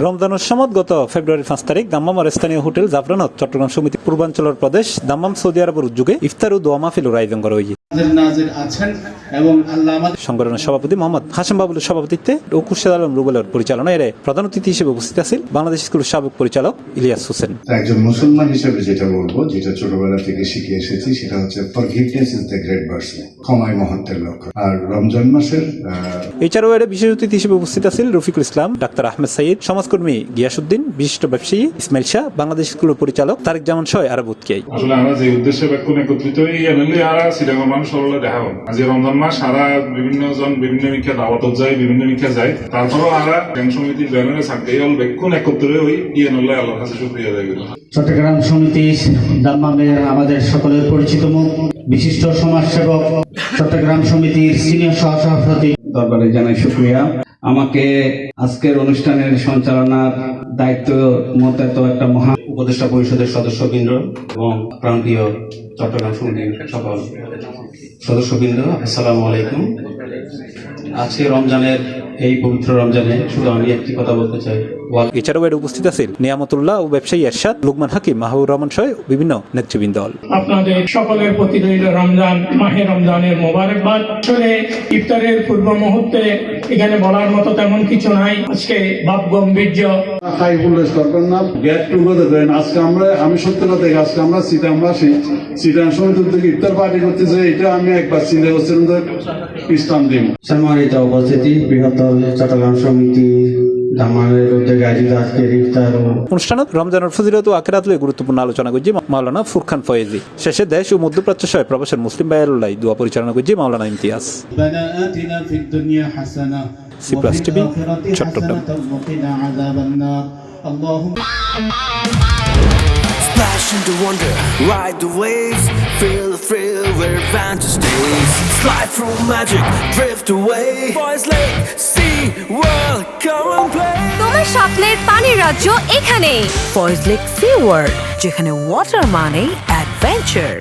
রমজানের সময় গত ফেব্রুয়ারি 5 তারিখ দাম্মামের স্থানীয় হোটেল জাফরানত চট্টগ্রাম সমিতি পূর্বাঞ্চলের প্রদেশ দাম্মাম সৌদি আরবের উদ্যোগে ইফতার ও দোয়া মাহফিলের আয়োজন করা হয়েছে। সংগঠনের সভাপতি মোহাম্মদ হাশেম বাবুলের সভাপতিত্বে ও খুরশেদ আলম রুবেলের পরিচালনায় প্রধান অতিথি হিসেবে উপস্থিত আছেন বাংলাদেশ স্কুলের সাবেক পরিচালক ইলিয়াস হোসেন। একজন মুসলমান হিসেবে যেটা বলবো, যেটা ছোটবেলা থেকে শিখে এসেছি, সেটা হচ্ছে forgiveness is the great virtue, ক্ষমাই মহত্বের লক্ষ্য। আর রমজান মাসের এছাড়াও বিশেষ অতিথি হিসেবে উপস্থিত আছেন রফিকুল ইসলাম, ডাক্তার আহমেদ সাইদ, সমাজকর্মী গিয়াসউদ্দিন, বিশিষ্ট ব্যবসায়ী ইসমাইল শাহ, বাংলাদেশ স্কুলের পরিচালক তারেক জামান সহ আরো বুতকিয়াই। আসলে আমরা যে উদ্দেশ্যে একত্রিত হই সিলেটের মানুষ দেখা হবে আজ রমজান মাস সারা বিভিন্ন জন বিভিন্ন মিখ্যা দাওয়াত যায়, বিভিন্ন মিখ্যা যায়, তারপরেও আমরা ব্যাংক সমিতির ব্যানারে থাকতে বেক্ষণ একত্রে হই আল্লাহর কাছে শুকরিয়া আদায় করি। চট্টগ্রাম সমিতি দাম্মামের আমাদের সকলের পরিচিত মুখ, বিশিষ্ট সমাজসেবক, চট্টগ্রাম সমিতির সিনিয়র সহসভাপতি দরবারে জানাই শুকরিয়া। আমাকে আজকের অনুষ্ঠানের সঞ্চালনার দায়িত্ব মতো একটা মহা উপদেষ্টা পরিষদের সদস্যবৃন্দ এবং প্রান্তীয় চট্টগ্রাম সমিতির সকল সদস্যবৃন্দ, আসসালামু আলাইকুম। আজকে রমজানের এই পবিত্র রমজানে শুধু আমি একটি কথা বলতে চাই। এছাড়াও উপস্থিত আছেন নিয়ামতুল্লাহ ও ব্যবসায়ী এরশাদ, লুকমান হাকিম, মাহবুর রহমান সহ বিভিন্ন নেতৃবৃন্দ। আপনাদের সকলের প্রতি রইল রমজান মাহে রমজানের মোবারকবাদ। আসলে ইফতারের পূর্ব মুহূর্তে এখানে বলার মতো তেমন কিছু নাই। আজকে ভাব গাম্ভীর্য উল্লেখ করবেন না, গেট টুগেদার করেন। আজকে আমি সত্য কথা দেখি, আজকে আমরা সিটাং সমিতির থেকে ইফতার পার্টি করতেছে, এটা আমি একবার চিন্তা করছিলাম ইসলাম দিন। সম্মানিত উপস্থিতি, বৃহত্তর চট্টগ্রাম সমিতি দাম্মামের উদ্যোগে আয়োজিত আজকের ইফতার অনুষ্ঠানত রমজানের ফজিলত ও আখিরাত লয়ে গুরুত্বপূর্ণ আলোচনা করছে মাওলানা ফুরখান ফয়েজি। শেষে দেশ ও মধ্যপ্রাচ্য সহ প্রবাসের মুসলিম ভাইয়ের দোয়া পরিচালনা করছে Maulana Imtiaz. C plus TV, Chattogram. Splash into wonder, ride the waves, feel the thrill where adventure stays. Slide through magic, drift away. Boys Lake, sea, world, come and play. তোমার স্বপ্নের পানির রাজ্য এখানে, ফয়েজ লেক সি ওয়ার্ল্ড, যেখানে ওয়াটার মানে অ্যাডভেঞ্চার।